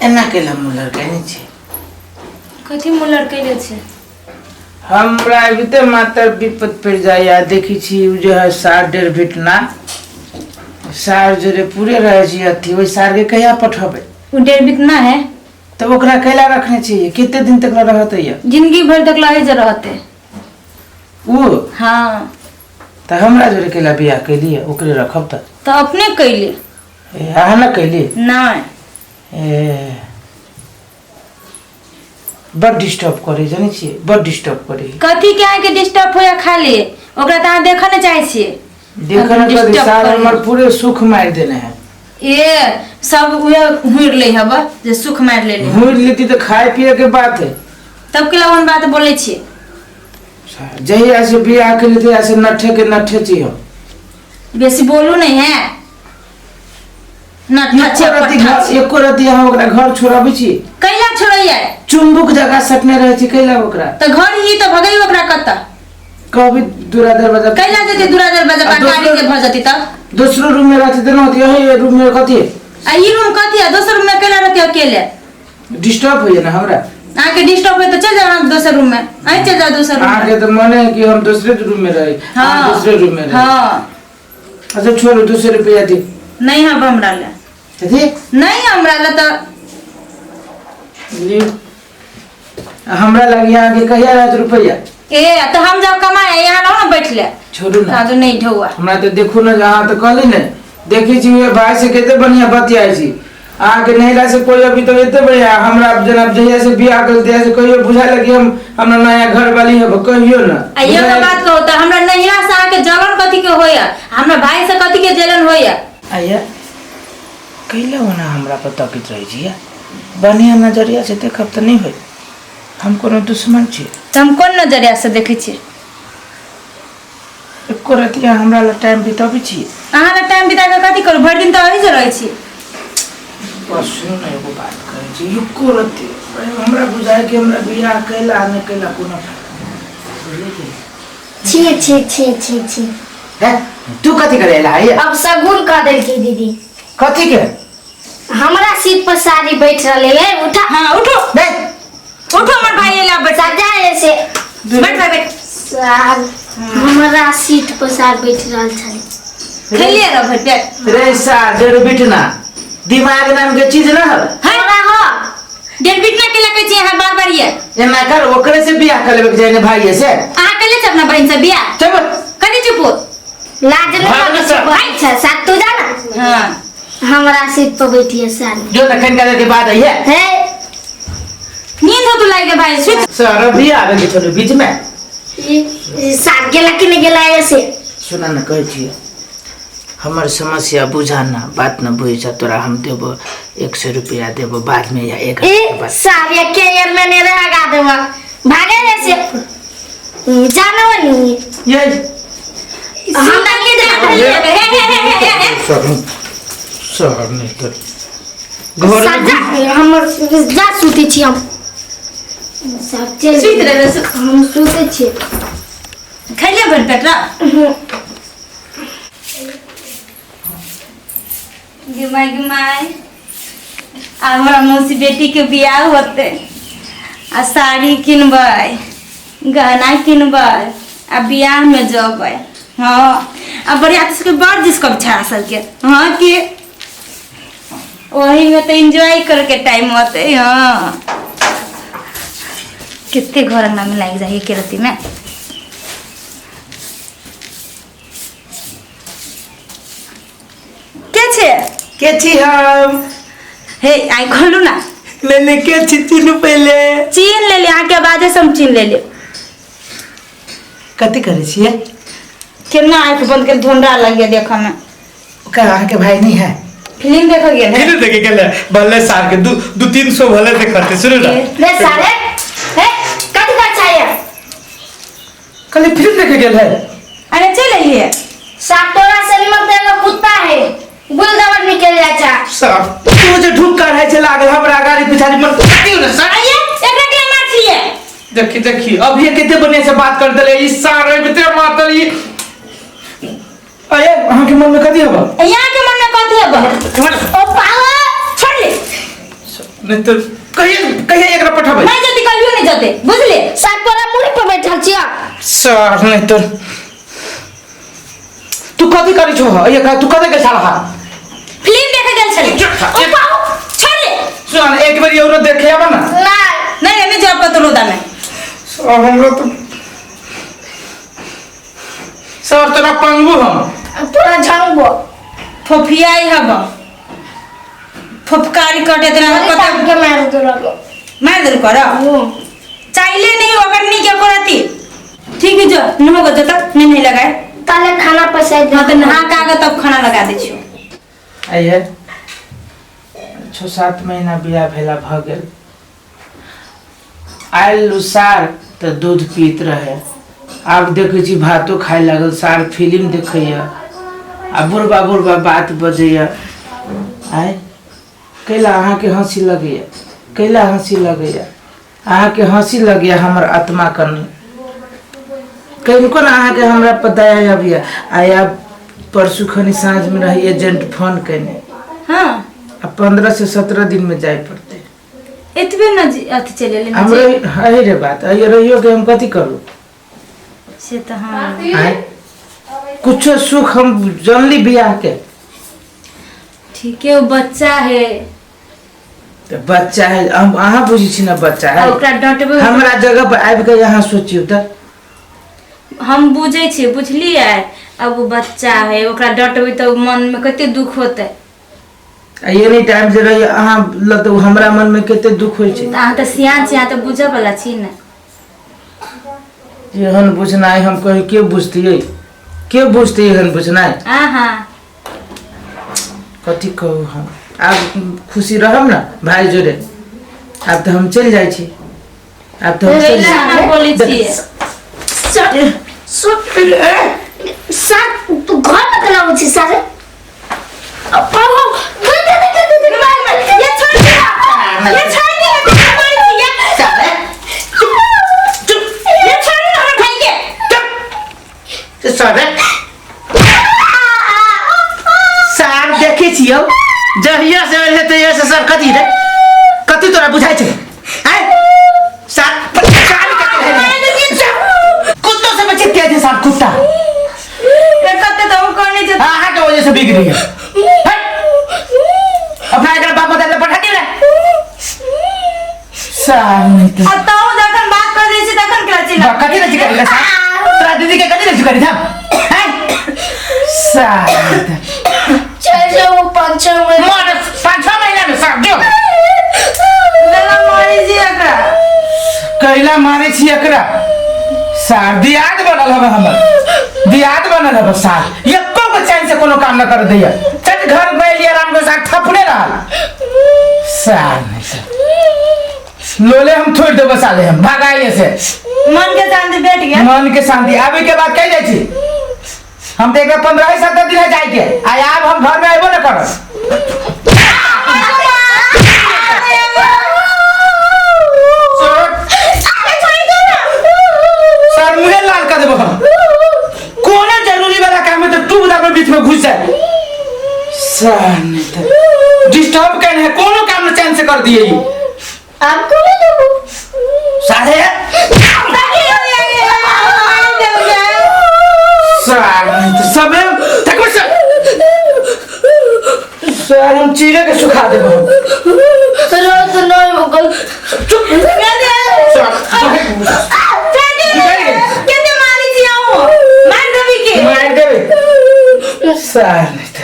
एना केला मुलर कहने छे कथी मुलर कैले छे हमरा अभी मात्र विपद पड़ जाया देखी छी जो है सार डेढ़ बिटना सार जरे पूरे रहे छी अथी ओई सार के कहिया पठबे उ डेढ़ बितना है तब ओकरा कैला रखने छी कितने दिन तक रहते या जिंदगी भर तक लहे जे रहते वो हां त हमरा जरे कैला बियाह कैलिए ओकरे रखब त अपने कैले अहाँ न कैली नहीं बड़ डिस्टर्ब करे जाने छी बड़ डिस्टर्ब करे कथी के आके डिस्टर्ब होया खाली ओकरा त देख न चाहे छी देखन के सार हमर पूरे सुख मार देने है ये सब उहे हुर ले हब जे सुख मार ले हुर लेती तो खाए पिए के बात है तब के लवन बात बोले छी जही ऐसे बियाह के लिए ऐसे नठे के नठे छी हम बेसी बोलू नहीं है एको रति हम ओकरा घर छोड़ाबे छी कैला छोड़ैया चुंबक जगह सटने रहे छी कैला ओकरा त घर ही तो भगई ओकरा कत्ता कभी दूरा दरवाजा कैला जति दूरा दरवाजा पटारी के भजती त दूसरो रूम में रहती देना होती है रूम में कथी आ ई रूम कथी है दूसरा रूम में कैला रहती अकेले डिस्टर्ब होय ना हमरा आके डिस्टर्ब हो तो चल जाओ दूसरे रूम में आई चल जाओ दूसरे रूम में आके तो माने कि हम दूसरे रूम में रहे हां दूसरे रूम में रहे हां अच्छा छोड़ो 200 रुपया दे नहीं हम हमरा ले कथी नहीं हमरा ले तो हमरा लगे आगे कहिया रात रुपया ए तो हम जाओ कमाए यहां ना बैठ ले छोड़ू ना तो नहीं ढौआ हमरा तो देखो ना जहां तो कहली ने देखी छी भाई से केते बढ़िया बतियाई छी आके नहिरा से कोई अभी तो एते बढ़िया हमरा जनाब जहिया से बियाह कर दिया से कहियो बुझा लगी हमरा नया घर वाली है कहियो ना ये का बात कहो तो हमरा नहिरा से आके जलन कथी के होया हमरा भाई से कथी के जलन होया आया कैला होना हमरा पर तकित रही छी बढ़िया नजरिया से देखब त नहीं होय हम कोनो दुश्मन छी त हम कोन नजरिया से देखै छी एको रतिया हमरा ल टाइम बिताबी छी अहाँ ल टाइम बिता के कथी करू भर दिन त अही से रहै छी बस सुन एगो बात कहै छी एको रति हमरा बुझाय कि हमरा बियाह कैला न कैला कोनो छी छी छी छी छी है तू कथी करे ला है अब सगुन कर देल की दीदी कथी के हमरा सीट पर सारी बैठ रहले है उठा हां उठो दे उठो हमर भाई एला बैठा सजा ऐसे बैठ सार हमरा सीट पर सार बैठ रहल छले खेलिए रे भर पेट रे सा डेढ़ बिटना दिमाग नाम के चीज ना है हमरा हो डेढ़ बिटना के लगे छी हां बार बार ये एना कर ओकरे से बियाह कर लेबे जाने भाई से आ कले छ अपना बहन से बियाह चल कनी चुप लाज नहीं अच्छा साथ तू जाना हां हमरा सीट पर बैठी है सार जो तखन का के बाद है नींद हो तो लागे भाई सुत सर बियाह के चलो बीच में सार गेला कि नहीं गेला ऐसे सुना न कहै छी हमर समस्या बुझाना बात न बुझा तोरा हम देबो 100 रुपया देबो बाद में या 1 घंटे बाद सार ये केयर में नहीं रहेगा देवा भागे ऐसे जानो नहीं ये हम नहीं सर नहीं कर घर हमर जा सुते छी हम सब चल सुत रहे हम सुते छी खैले भर पेट रा गुमाई आ हमरा मौसी बेटी के बियाह होते आ साड़ी किनबै गहना किनबै आ बियाह में जबै हां आ बढ़िया से बड़ जिसको बिछा सके हां कि वही में तो एंजॉय करके टाइम होते हां कितने घर अंगना में लाग जाए के रति में के छी हम हे आई खोलू ना लेने के छी चिन्ह पहले चीन ले ले आके बाजे से हम चीन ले ले कथी करे छिए केना आंख बंद कर ढोंडा लग गया देखा में का के भाई नहीं है फिल्म देख गया है फिल्म देखे गेले भले साल के 200-300 भले देखते सुनो ना रे सारे हे कथी कर चाहिए कल फिल्म देखे गेले अरे चल लिए सातोरा से निमक देगा कुत्ता है गुलदावर निकल जाचा सब तू जो ढुक कर है लागल हमरा गाड़ी पिछाड़ी मन क्यों ना सर आइए एकरा के मार लिए देखी अब ये कितने बढ़िया से बात कर देले ई सारे बिते मातर ई अरे अहाँ के मन में कथी हबा यहाँ के मन में कथी हबा ओ पावा छोड़ ले नहीं तो कहिए एकरा पठाबे नहीं जते कहियो नहीं जते बुझले सात पर मुड़ी पे बैठल छिया सर नहीं तो तू कथी करी छो ये का तू कथी के छाला फिल्म देखे गेल छले छोड़े सुन एक बार और देखे आबा ना नहीं नहीं हमें जब पतो रोदा में सर हम लोग तो सर तोरा पंगू हम तोरा झंगो फोफियाई हब फुफकारी कटे तेरा पता के मार दो लगो मार दल कर चाइले नहीं ओकर नहीं क्या करती ठीक है जो नहो गो जता नहीं लगाए ताले खाना पसाई दे हां तो नहा का आगे तब खाना लगा दे छियो आइए 6-7 महीना बियाह भेला भ गेल आयल लुसार तो दूध पीत रहे आब देखे छी भातो खाए लागल सार फिल्म देखैया आ बुढ़बा बात बजैया आय कैला अहाँ के हंसी लगैया कैला हंसी लगैया अहाँ के हंसी लगैया हमर आत्मा कनी कनको ना अहाँ के हमरा पता आबिया आया परसू खनी साँझ में रही एजेंट फोन कैने हां अब 15 से 17 दिन में जाए पड़ते एतबे न अथी चले ले हम है रे बात है रहियो के हम कथी करू से तो हां आय कुछ सुख हम जानली बियाह के ठीक है वो बच्चा है तो बच्चा है हम अहाँ बुझी छी ना बच्चा है ओकरा डटबे हमरा जगह पर आबि के यहाँ सोचियो त हम बुझे छी बुझलिए अब वो बच्चा है ओकरा डटबे तो मन में कते दुख होते एनी टाइम जे रही अहाँ लतो हमरा मन में कते दुख होई छै अहाँ तो सियान छी अहाँ तो बुझे वाला छी ना एहन बुझनाइ हम कहे के बुझतियै के बुझते एहन बुझनाइ आहा कथी कहू हम आब खुशी रहब ना भाई जोरे अब तो हम चल जाय छी अब तो हम चल वेला हम बोली छी सात तू घर में कला छी सारे पापा ये छोड़ दिया ये छोड़ दिया हमारी छी ये साले ये छोड़ दिया हम खाएंगे साले सार देखे छियो जहिया से एले त ये से सर कथी रे कथी तोरा बुझाइ छै हैं सार परेशान करके है कुत्तों से बचे क्या थे सार कुत्ता ये कते तो करने जे आहा के वजह से बिगड़ गई है अपना एकरा बाप बदले पठा दिले सार नहीं तो अब तो जखन बात कर रही छी तखन करा छी कथी रची करी सार तोरा दीदी के कथी रची करी था हैं सार नहीं तो चल जाओ 5-6 महीने मोर 5-6 महीना में सार जो वेला मारी जी एकरा कैला मारे छी एकरा सार दियाद बनल हवे हमर दियाद बनल हवे सार एको को चैन से कोनो काम न कर दैया चट घर में लिया आराम के साथ थपने रहल सार नहीं सार लोले हम छोड़ देबो साले हम भागाइए से मन के शांति बैठ गया मन के शांति आबे के बाद कह जाय छी हम तो एक 15-17 दिन जाए के आय आब हम घर में आइबो न करब सर मुहे लाल कर देबो हम कोनो जरूरी वाला काम है तो तू बता बीच में घुस जाए सर नहीं तो डिस्टर्ब करने है कोनो काम न चैन से कर दिए ये आपको नहीं दूँ सारे सर नहीं तो सब देखो सर हम चीरे के सुखा देबो रोज नहीं होगा चुप केते मारी छी आओ मार देबी के मार देबे सर नहीं तो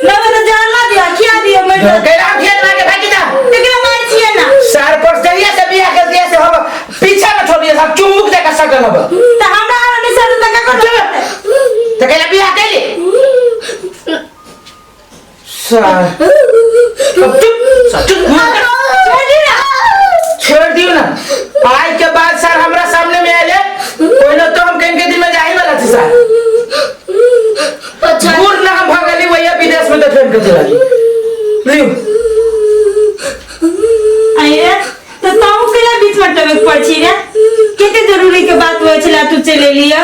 ना तो जान ना दिया क्या दिया मैं केरा खेल मार के भागी जा तेरा मार छिए ना सर पर चलिए से बियाह कर दिया से हम पीछे में छोड़िए सब चुमुक देकर सकल हब तो हमरा आने से तक कर तो केला बियाह के लिए सर अब चुप छोड़ दियो ना आज के बाद सर हमरा सामने में आले कोई ना तो हम कहीं के दिन में जाही वाला थे सर अच्छा दूर ना हम भागली वही विदेश में तो ट्रेन के चला लियो आये तो ताऊ केला बीच में टबक पड़ छी रे केते जरूरी के बात होय छला तू चले लिया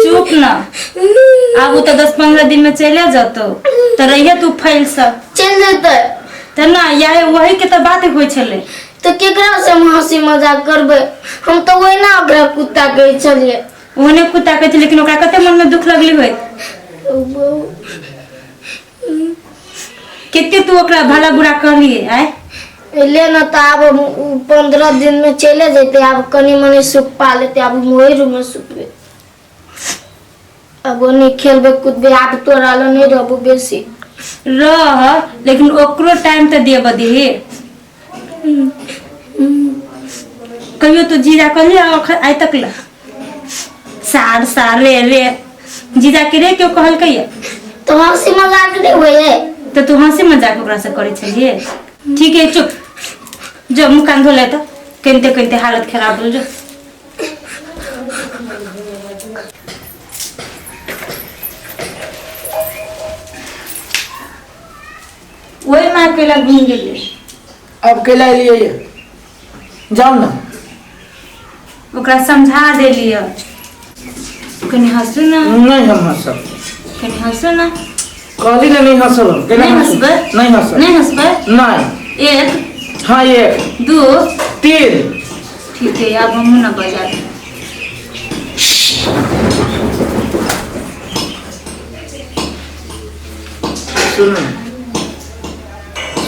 चुप ना अब तो 10-15 दिन में चले जातो तो रहिए तू फाइल सब चल जाता है तो त ना या वही के त बात होइ छले। तो केकरा से हम हंसी मजाक करबे? हम तो वही ना ओकरा कुत्ता कहे चलिए। ओने कुत्ता कहै छै, लेकिन ओकरा कते मन में दुख लगली होय। केते तू ओकरा भला बुरा कहलिए आय? ले न तो अब 15 दिन में चले जेते, अब कनी मनी सुख पा लेते, अब वही रूम में सुतबे। अब ओने खेलबे कूदबे, अब तोरा ल नहीं रहबो बेसी रह, लेकिन ओकरो टाइम त देब दे। कहियो तो जीजा कहली आइ तक ला सार सार रे रे जीजा के रे क्यों कहल कहिए? तो हंसी मजाक नहीं हुए तो तू हंसी मजाक ओकरा से करे छलिए। ठीक है चुप, जो मुँह कान धो ले तो कनते कनते हालत खराब हो जो। वही माँ अकेला घूम गेली। अब केला लिए जाओ ना, ओकरा समझा देलिए। कनी हंसू ना। नहीं हम हंसब, कनी हंसू ना। कहली ना नहीं हंसल। नहीं हंसबे? नहीं हंसल। नहीं हंसबे? नहीं। 1 हाँ 1 2 3। ठीक है, अब हम ना बजा दे। सुनो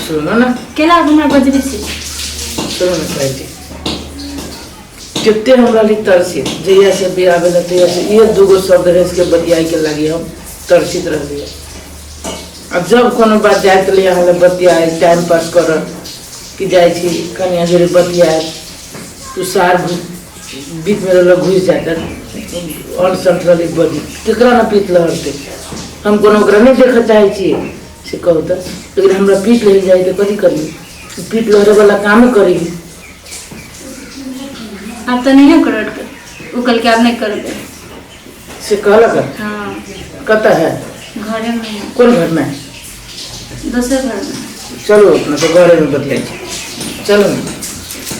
सुनो ना, केला हमरा बजरी से सुनो ना कहती कितने हमरा ली तरसी जैया से बियाह भेल तैया से ये दूगो शब्द रह के बतियाई के लगी हम तरसित रह गए। अब जब कोनो बात जाए तो लिया हमें बतियाए टाइम पास कर कि जाए छी कन्या जोरे बतियाए तू सार बीच में लोग घुस जाता और संतरली बड़ी केकरा ना पीत लहरते। हम कोनो ओकरा नहीं देखा चाहे छी से कहू तो, लेकिन हमरा पीट ले जाए तो कथी करी? पीट लहरे वाला काम करी। अब तो नहीं करत, उकल के अब नहीं करबे से कहला हाँ कत है घरे में। कौन घर में? दूसरे घर में। चलो अपना तो घरे में बतियाई चलो ना।